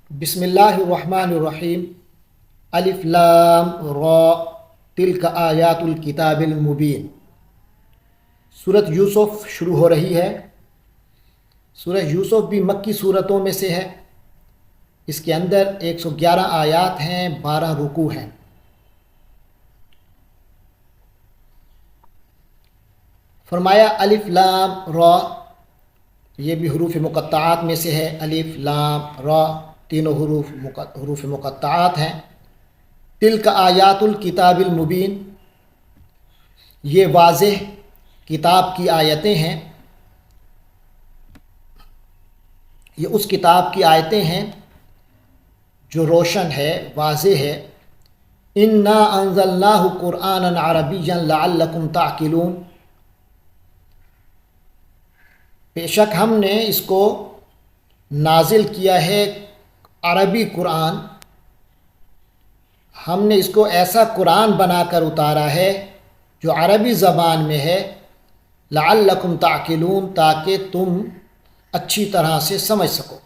بسم اللہ الرحمن الرحیم۔ الف لام را تلک آیات الکتاب المبین۔ سورۃ یوسف شروع ہو رہی ہے۔ سورہ یوسف بھی مکی صورتوں میں سے ہے۔ اس کے اندر 111 آیات ہیں، 12 رکوع ہیں۔ فرمایا الف لام را، یہ بھی حروف مقطعات میں سے ہے۔ الف لام را تینوں حروف مقطعات ہیں۔ تلک آیات الکتاب المبین، یہ واضح کتاب کی آیتیں ہیں۔ یہ اس کتاب کی آیتیں ہیں جو روشن ہے، واضح ہے۔ انا انزلناہ قرآنا عربیا لعلکم تعقلون، بے شک ہم نے اس کو نازل کیا ہے عربی قرآن، ہم نے اس کو ایسا قرآن بنا کر اتارا ہے جو عربی زبان میں ہے، لعلکم تعقلون، تاکہ تم اچھی طرح سے سمجھ سکو۔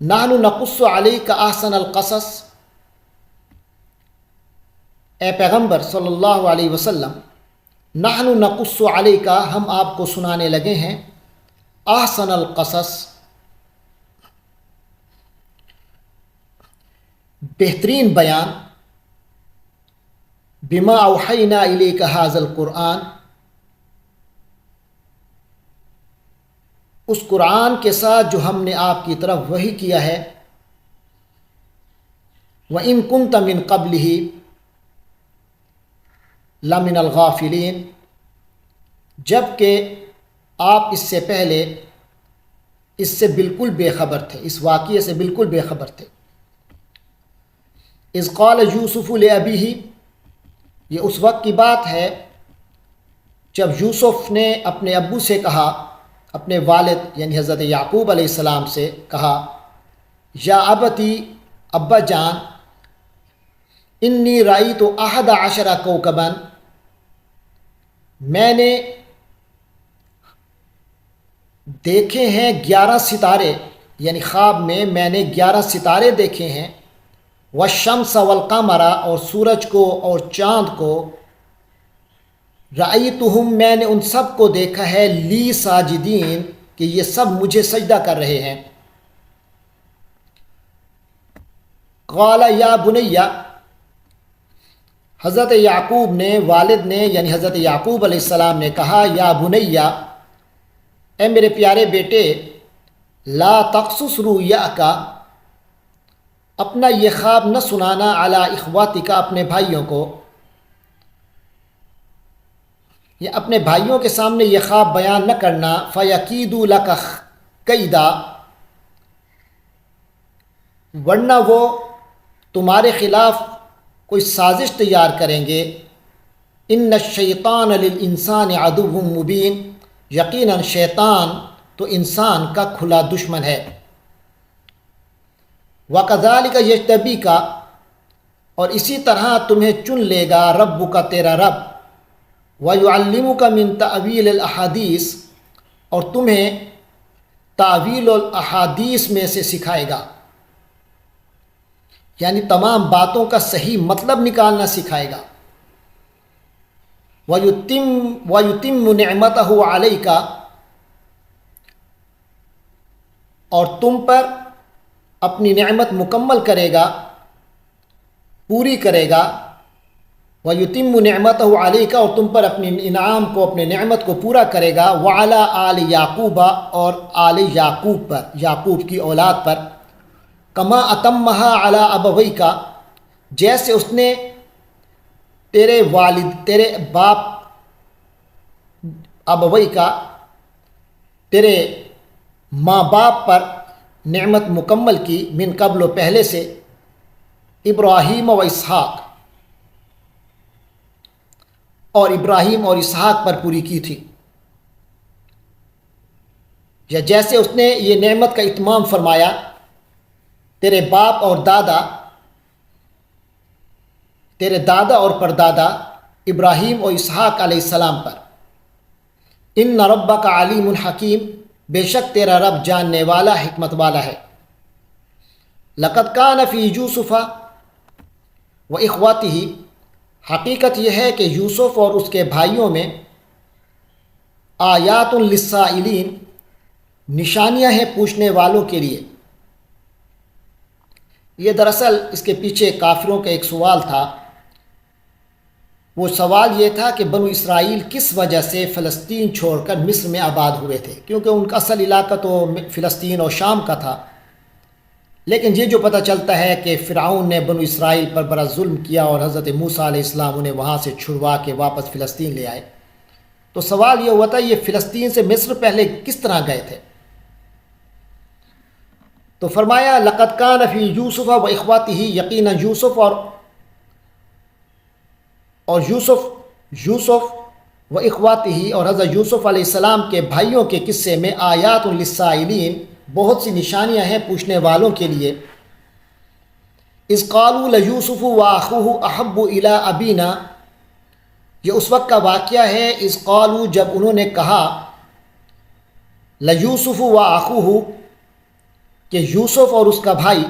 نحن نقص علیک احسن القصص، اے پیغمبر صلی اللہ علیہ وسلم، نحن نقص علیک، ہم آپ کو سنانے لگے ہیں، احسن القصص، بہترین بیان، بما اوحینا الیک ھذا القرآن، اس قرآن کے ساتھ جو ہم نے آپ کی طرف وحی کیا ہے۔ وَإِن كُنْتَ مِن قَبْلِهِ لَمِنَ الْغَافِلِينَ، جب کہ آپ اس سے پہلے اس سے بالکل بے خبر تھے، اس واقعے سے بالکل بے خبر تھے۔ اذ قال یوسف لأبیہ، یہ اس وقت کی بات ہے جب یوسف نے اپنے ابو سے کہا، اپنے والد یعنی حضرت یعقوب علیہ السلام سے کہا، یا ابتی، ابا جان، انی رأیت احد عشر کوکبا، میں نے دیکھے ہیں 11 ستارے، یعنی خواب میں نے 11 ستارے دیکھے ہیں، والشمس والقمر، اور سورج کو اور چاند کو، رأیتہم، میں نے ان سب کو دیکھا ہے، لی ساجدین، کہ یہ سب مجھے سجدہ کر رہے ہیں۔ قال یا بنی، حضرت یعقوب نے، والد نے یعنی حضرت یعقوب علیہ السلام نے کہا، یا بنی، اے میرے پیارے بیٹے، لا تقصص رؤیاک، اپنا یہ خواب نہ سنانا، علی اخواتک، اپنے بھائیوں کو، یا اپنے بھائیوں کے سامنے یہ خواب بیان نہ کرنا، فیکیدوا لک کیدا، ورنہ وہ تمہارے خلاف کوئی سازش تیار کریں گے۔ ان الشیطان للانسان عدو مبین، یقیناً شیطان تو انسان کا کھلا دشمن ہے۔ وَكَذَلِكَ يَجْتَبِيكَ، اور اسی طرح تمہیں چن لے گا ربک، تیرا رب، وَيُعَلِّمُكَ مِن تَأْوِيلِ الْأَحَادِيثِ، اور تمہیں تاویل الاحادیث میں سے سکھائے گا، یعنی تمام باتوں کا صحیح مطلب نکالنا سکھائے گا۔ وَيُتِمُّ نِعْمَتَهُ عَلَيْكَ، اور تم پر اپنی نعمت مکمل کرے گا، پوری کرے گا۔ وَيُتِمُّ نِعْمَتَهُ عَلَيْكَ، اور تم پر اپنی انعام کو، اپنے نعمت کو پورا کرے گا، وَعَلَىٰ آلِ یعقوب، اور آل یعقوب پر، یعقوب کی اولاد پر، کما اتمها علی ابویک، جیسے اس نے تیرے والد، تیرے باپ، ابویک، تیرے ماں باپ پر نعمت مکمل کی، من قبل، پہلے سے، ابراہیم و اسحاق، اور ابراہیم اور اسحاق پر پوری کی تھی، یا جیسے اس نے یہ نعمت کا اتمام فرمایا تیرے باپ اور دادا، تیرے دادا اور پردادا ابراہیم اور اسحاق علیہ السلام پر۔ ان ربک علیم حکیم، بے شک تیرا رب جاننے والا، حکمت والا ہے۔ لقد کان فی یوسف و اخواتہ، حقیقت یہ ہے کہ یوسف اور اس کے بھائیوں میں آیات للسائلین، نشانیاں ہیں پوچھنے والوں کے لیے۔ یہ دراصل اس کے پیچھے کافروں کا ایک سوال تھا۔ وہ سوال یہ تھا کہ بنو اسرائیل کس وجہ سے فلسطین چھوڑ کر مصر میں آباد ہوئے تھے، کیونکہ ان کا اصل علاقہ تو فلسطین اور شام کا تھا۔ لیکن یہ جو پتہ چلتا ہے کہ فرعون نے بنو اسرائیل پر بڑا ظلم کیا اور حضرت موسیٰ علیہ السلام انہیں وہاں سے چھڑوا کے واپس فلسطین لے آئے، تو سوال یہ ہوا تھا یہ فلسطین سے مصر پہلے کس طرح گئے تھے؟ تو فرمایا لقد کان فی یوسف و اخواتہ، یقینا یوسف اور یوسف و اخواتہ اور حضرت یوسف علیہ السلام کے بھائیوں کے قصے میں آیات للسائلین، بہت سی نشانیاں ہیں پوچھنے والوں کے لیے۔ اذ قالوا لیوسف واخوہ احب الی ابینا، یہ اس وقت کا واقعہ ہے اذ قالوا، جب انہوں نے کہا لیوسف واخوہ، کہ یوسف اور اس کا بھائی،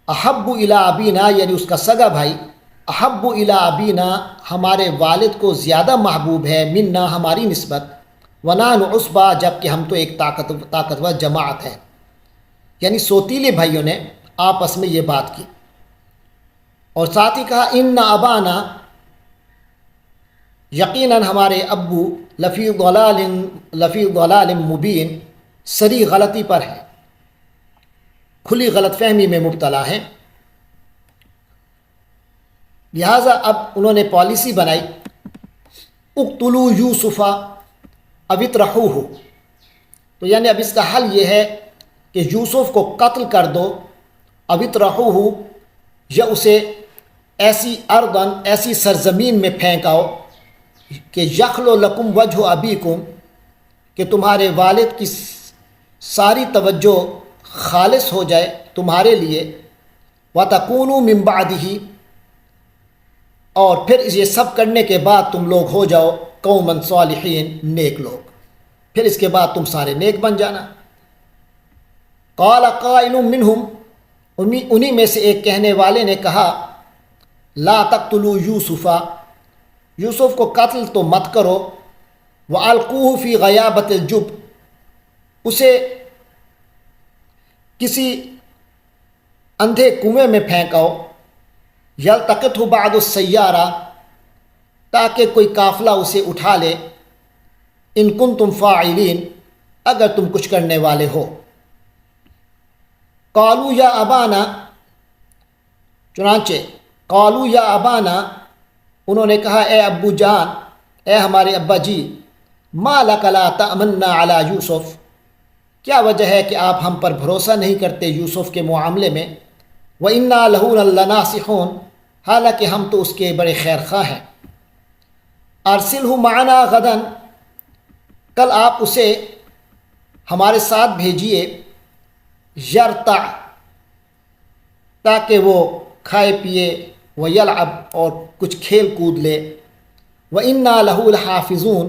احب الی ابینا یعنی اس کا سگا بھائی، احب الی ابینا ہمارے والد کو زیادہ محبوب ہے، منا ہماری نسبت، ونحن عصبہ جب کہ ہم تو ایک طاقتور جماعت ہیں، یعنی سوتیلے بھائیوں نے آپس میں یہ بات کی۔ اور ساتھ ہی کہا ان ابانا، یقیناً ہمارے ابو لفی ضلال مبین، سری غلطی پر ہیں، کھلی غلط فہمی میں مبتلا ہیں۔ لہٰذا اب انہوں نے پالیسی بنائی اقتلوا یوسف او اطرحوہ، تو یعنی اب اس کا حل یہ ہے کہ یوسف کو قتل کر دو، او اطرحوہ یا اسے ایسی اردن، ایسی سرزمین میں پھینکاؤ کہ یخلو لکم وجہ ابیکم، کہ تمہارے والد کی ساری توجہ خالص ہو جائے تمہارے لیے، وتکونوا من بعدہ، اور پھر یہ سب کرنے کے بعد تم لوگ ہو جاؤ قوما صالحین، نیک لوگ، پھر اس کے بعد تم سارے نیک بن جانا۔ قال قائل منہم، انہی میں سے ایک کہنے والے نے کہا لا تقتلوا یوسف، یوسف کو قتل تو مت کرو، والقوہ فی غیابۃ الجب، اسے کسی اندھے کنویں میں پھینکاؤ، یلتقطہ بعض السیارہ، تاکہ کوئی قافلہ اسے اٹھا لے، ان کنتم فاعلین، اگر تم کچھ کرنے والے ہو۔ قالوا یا ابانا، چنانچہ قالوا یا ابانا، انہوں نے کہا اے ابو جان، اے ہمارے ابا جی، ما لک لا تأمنا علی یوسف، کیا وجہ ہے کہ آپ ہم پر بھروسہ نہیں کرتے یوسف کے معاملے میں، وَإِنَّا لَهُ لَنَاصِحُونَ، حالانکہ ہم تو اس کے بڑے خیر خواہ ہیں۔ ارسلہ معنا غدا، کل آپ اسے ہمارے ساتھ بھیجیے، یرتع، تاکہ وہ کھائے پیے، ویلعب، اور کچھ کھیل کود لے، وَإِنَّا لَهُ لَحَافِظُونَ،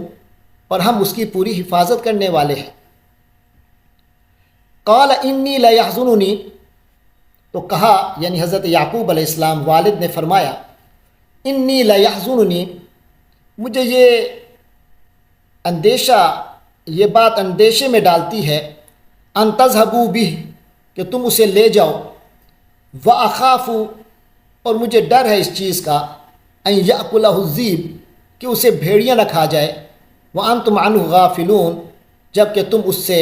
اور ہم اس کی پوری حفاظت کرنے والے ہیں۔ قال انی لیحزننی، تو کہا یعنی حضرت یعقوب علیہ السلام والد نے فرمایا انی لیحزننی، مجھے یہ اندیشہ، یہ بات اندیشے میں ڈالتی ہے، ان تذهبوا به، کہ تم اسے لے جاؤ، واخاف، اور مجھے ڈر ہے اس چیز کا، ان یأکلہ الذئب، کہ اسے بھیڑیاں نہ کھا جائے، وانتم عنہ غافلون، جب کہ تم اس سے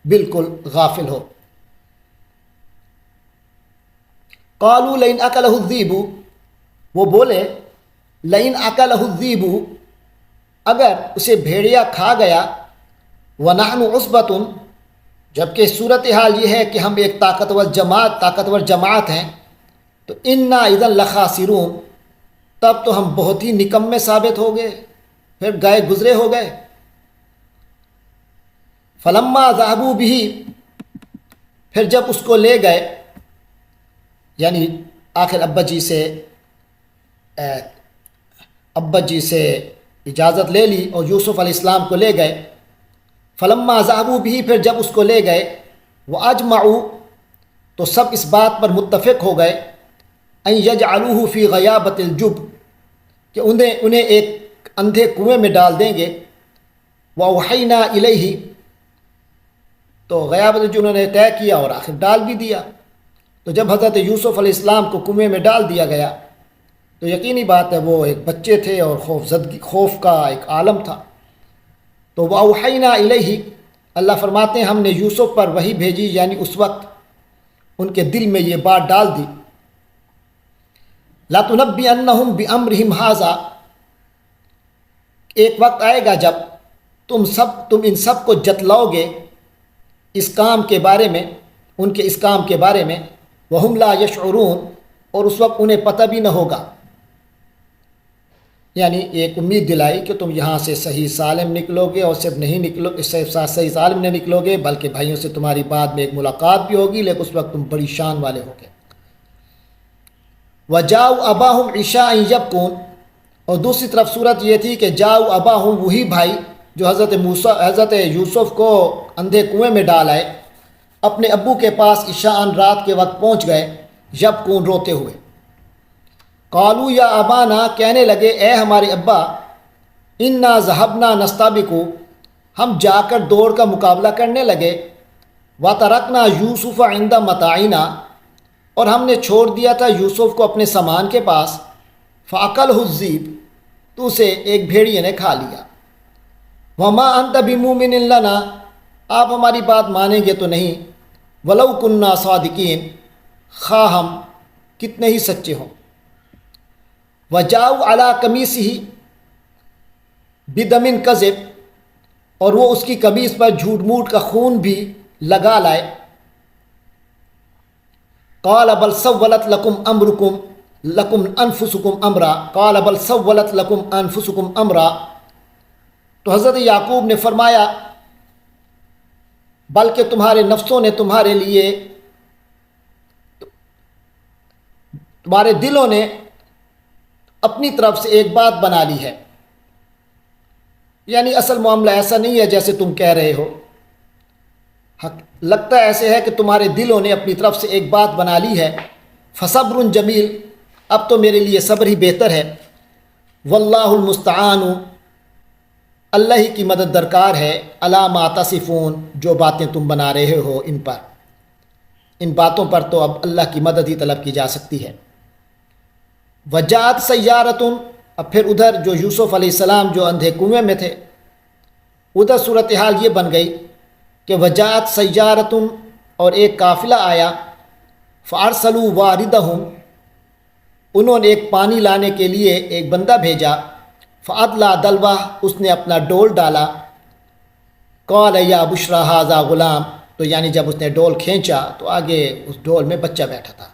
بالکل غافل ہو۔ قالوا لئن اکلہ الذئب، وہ بولے لئن اکلہ الذئب، اگر اسے بھیڑیا کھا گیا، ونحن عصبۃ، جبکہ صورتحال یہ ہے کہ ہم ایک طاقتور جماعت ہیں، تو انا اذا لخاسرون، تب تو ہم بہت ہی نکمے ثابت ہو گئے، پھر گئے گزرے ہو گئے۔ فلما ذهبوا به، پھر جب اس کو لے گئے، یعنی آخر ابا جی سے اجازت لے لی اور یوسف علیہ السلام کو لے گئے۔ فلما ذهبوا به، پھر جب اس کو لے گئے، واجمعوا، تو سب اس بات پر متفق ہو گئے ان یجعلوہ فی غیابت الجب کہ انہیں ایک اندھے کنویں میں ڈال دیں گے. وَأَوْحَيْنَا إِلَيْهِ تو غیابت الجب انہوں نے طے کیا اور آخر ڈال بھی دیا. تو جب حضرت یوسف علیہ السلام کو کنویں میں ڈال دیا گیا تو یقینی بات ہے وہ ایک بچے تھے اور خوف کا ایک عالم تھا. تو وَأَوْحَيْنَا إِلَيْهِ اللہ فرماتے ہیں ہم نے یوسف پر وحی بھیجی، یعنی اس وقت ان کے دل میں یہ بات ڈال دی. لَتُنَبِّئَنَّهُمْ بِأَمْرِهِمْ هَٰذَا ایک وقت آئے گا جب تم ان سب کو جتلاؤ گے اس کام کے بارے میں، ان کے اس کام کے بارے میں. وَهُمْ لَا يَشْعُرُونَ اور اس وقت انہیں پتہ بھی نہ ہوگا. یعنی ایک امید دلائی کہ تم یہاں سے صحیح سالم نکلو گے، اور صرف نہیں نکلو صرف صحیح سالم نہیں نکلو گے بلکہ بھائیوں سے تمہاری بعد میں ایک ملاقات بھی ہوگی، لیکن اس وقت تم بڑی شان والے ہوگے. وَجَاءُوا أَبَاهُمْ عِشَاءً يَبْكُونَ اور دوسری طرف صورت یہ تھی کہ جاؤ اباہم وہی بھائی جو حضرت یوسف کو اندھے کنویں میں ڈال آئے، اپنے ابو کے پاس عشاءً رات کے وقت پہنچ گئے، یبکون روتے ہوئے. قالوا یا ابانا کہنے لگے اے ہمارے ابا، انا ذهبنا نستبق ہم جا کر دوڑ کا مقابلہ کرنے لگے. وترکنا یوسف عند متاعنا اور ہم نے چھوڑ دیا تھا یوسف کو اپنے سامان کے پاس. فاکلہ الذئب تو اسے ایک بھیڑیے نے کھا لیا. وما انت بمؤمن لنا آپ ہماری بات مانیں گے تو نہیں. ولو کنا صادقین خواہ ہم کتنے ہی سچے ہوں. وجاؤ علی قمیصہ بدم کذب اور وہ اس کی قمیص پر جھوٹ موٹ کا خون بھی لگا لائے. قال بل سولت لکم انفسکم امرا قال بل سولت لکم انفسکم امرا تو حضرت یعقوب نے فرمایا بلکہ تمہارے نفسوں نے تمہارے لیے، تمہارے دلوں نے اپنی طرف سے ایک بات بنا لی ہے. یعنی اصل معاملہ ایسا نہیں ہے جیسے تم کہہ رہے ہو، لگتا ایسے ہے کہ تمہارے دلوں نے اپنی طرف سے ایک بات بنا لی ہے. فصبر جمیل اب تو میرے لیے صبر ہی بہتر ہے. واللہ المستعان اللہ ہی کی مدد درکار ہے. علی ما تصفون جو باتیں تم بنا رہے ہو ان باتوں پر تو اب اللہ کی مدد ہی طلب کی جا سکتی ہے. وجات سیارتن اب پھر ادھر جو یوسف علیہ السلام جو اندھے کنویں میں تھے ادھر صورتحال یہ بن گئی کہ وجات سیارتن اور ایک قافلہ آیا. فارسلوا واردہم انہوں نے ایک پانی لانے کے لیے ایک بندہ بھیجا. فادلا دلوہ اس نے اپنا ڈول ڈالا. قال یا بشرا ھذا غلام تو یعنی جب اس نے ڈول کھینچا تو آگے اس ڈول میں بچہ بیٹھا تھا.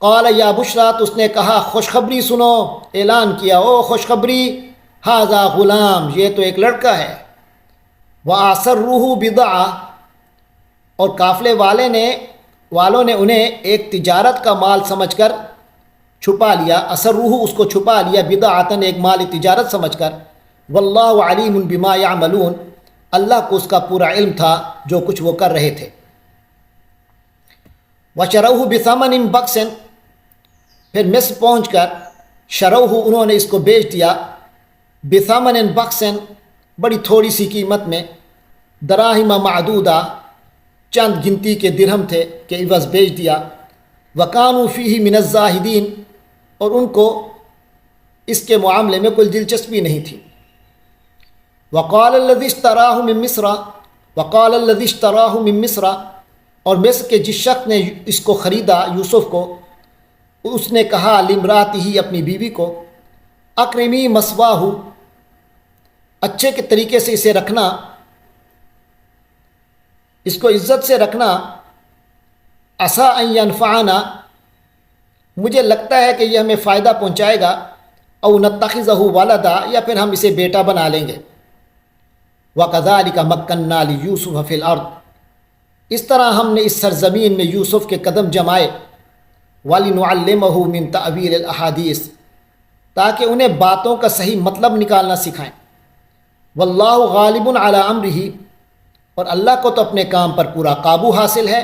قال یا بشرا تو اس نے کہا خوشخبری سنو، اعلان کیا او خوشخبری، ھذا غلام یہ تو ایک لڑکا ہے. وَأَسَرُّوهُ بِضَاعَةً اور قافلے والوں نے انہیں ایک تجارت کا مال سمجھ کر چھپا لیا. اسروہ اس کو چھپا لیا، بضاعۃ ایک مال تجارت سمجھ کر. واللہ علیم بما یعملون اللہ کو اس کا پورا علم تھا جو کچھ وہ کر رہے تھے. وشروہ بثمن بخس پھر مصر پہنچ کر شروہ انہوں نے اس کو بیچ دیا. بثمن بخس بڑی تھوڑی سی قیمت میں. دراہم معدودہ چند گنتی کے درہم تھے کہ عوض بیچ دیا. وکانوا فیہ من الزاہدین اور ان کو اس کے معاملے میں کوئی دلچسپی نہیں تھی. وقال الذی اشتراہ من مصر اور مصر کے جس شخص نے اس کو خریدا یوسف کو اس نے کہا لامرأتہ اپنی بیوی کو اکرمی مثواہ اچھے کے طریقے سے اسے رکھنا، اس کو عزت سے رکھنا. عسیٰ ان ینفعنا مجھے لگتا ہے کہ یہ ہمیں فائدہ پہنچائے گا. او نتخذہ ولدا یا پھر ہم اسے بیٹا بنا لیں گے. وکذالک مکننا لیوسف فی الارض اس طرح ہم نے اس سرزمین میں یوسف کے قدم جمائے. ولنعلمہ من تأویل الاحادیث تاکہ انہیں باتوں کا صحیح مطلب نکالنا سکھائیں. واللہ غالب علی امرہ اور اللہ کو تو اپنے کام پر پورا قابو حاصل ہے.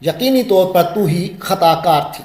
یقینی طور پر تو ہی خطا کار تھی۔